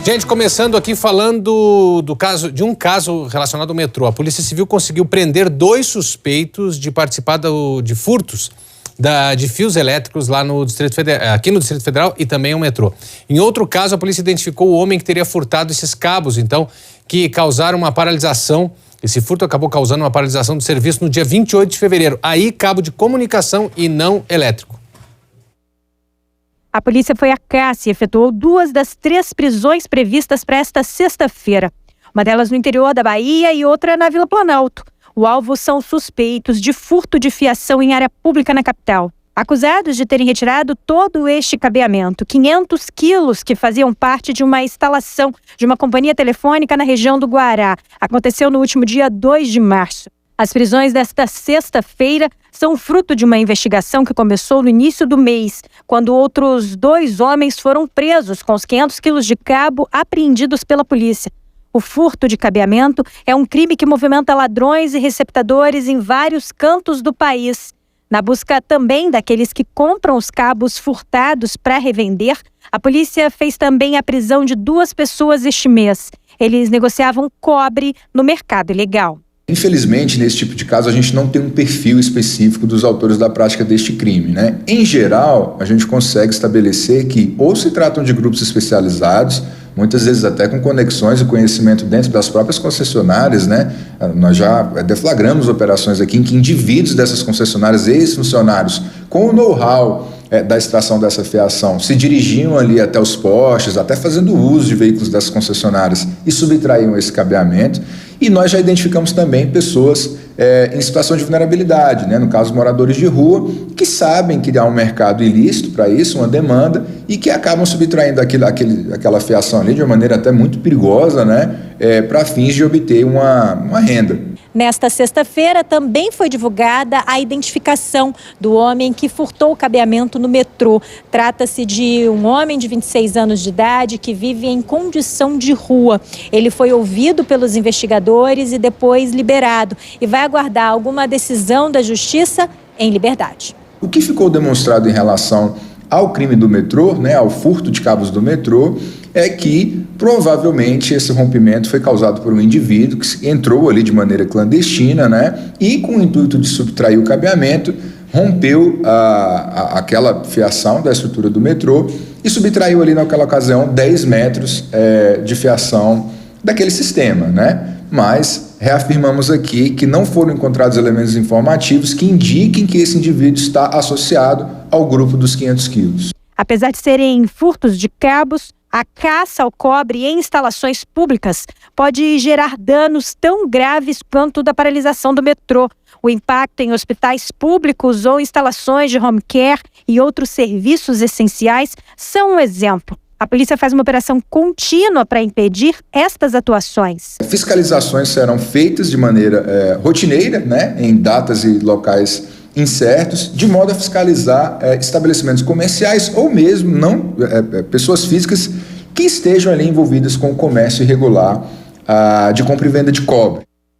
Gente, começando aqui falando de um caso relacionado ao metrô. A Polícia Civil conseguiu prender 2 suspeitos de participar de furtos de fios elétricos lá no Distrito Federal, aqui no Distrito Federal e também ao metrô. Em outro caso, a polícia identificou o homem que teria furtado esses cabos, então, que causaram uma paralisação. Esse furto acabou causando uma paralisação do serviço no dia 28 de fevereiro. Aí, cabo de comunicação e não elétrico. A polícia foi a caça e efetuou 2 das 3 prisões previstas para esta sexta-feira. Uma delas no interior da Bahia e outra na Vila Planalto. O alvo são suspeitos de furto de fiação em área pública na capital. Acusados de terem retirado todo este cabeamento, 500 quilos que faziam parte de uma instalação de uma companhia telefônica na região do Guará. Aconteceu no último dia 2 de março. As prisões desta sexta-feira são fruto de uma investigação que começou no início do mês, quando outros 2 homens foram presos com os 500 quilos de cabo apreendidos pela polícia. O furto de cabeamento é um crime que movimenta ladrões e receptadores em vários cantos do país. Na busca também daqueles que compram os cabos furtados para revender, a polícia fez também a prisão de 2 pessoas este mês. Eles negociavam cobre no mercado ilegal. Infelizmente, nesse tipo de caso, a gente não tem um perfil específico dos autores da prática deste crime, né? Em geral, a gente consegue estabelecer que ou se tratam de grupos especializados, muitas vezes até com conexões e conhecimento dentro das próprias concessionárias, né? Nós já deflagramos operações aqui em que indivíduos dessas concessionárias, ex-funcionários, com o know-how da extração dessa fiação, se dirigiam ali até os postes, até fazendo uso de veículos dessas concessionárias e subtraíam esse cabeamento. E nós já identificamos também pessoas em situação de vulnerabilidade, né? No caso, moradores de rua, que sabem que há um mercado ilícito para isso, uma demanda, e que acabam subtraindo aquela fiação ali de uma maneira até muito perigosa, né? Para fins de obter uma renda. Nesta sexta-feira também foi divulgada a identificação do homem que furtou o cabeamento no metrô. Trata-se de um homem de 26 anos de idade que vive em condição de rua. Ele foi ouvido pelos investigadores e depois liberado e vai aguardar alguma decisão da justiça em liberdade. O que ficou demonstrado em relação ao crime do metrô, né, ao furto de cabos do metrô, é que provavelmente esse rompimento foi causado por um indivíduo que entrou ali de maneira clandestina, né, e com o intuito de subtrair o cabeamento, rompeu aquela fiação da estrutura do metrô e subtraiu ali naquela ocasião 10 metros de fiação daquele sistema, né? Mas reafirmamos aqui que não foram encontrados elementos informativos que indiquem que esse indivíduo está associado ao grupo dos 500 quilos. Apesar de serem furtos de cabos, a caça ao cobre em instalações públicas pode gerar danos tão graves quanto o da paralisação do metrô. O impacto em hospitais públicos ou instalações de home care e outros serviços essenciais são um exemplo. A polícia faz uma operação contínua para impedir estas atuações. Fiscalizações serão feitas de maneira rotineira, né, em datas e locais incertos, de modo a fiscalizar estabelecimentos comerciais ou mesmo pessoas físicas que estejam ali envolvidas com o comércio irregular de compra e venda de cobre.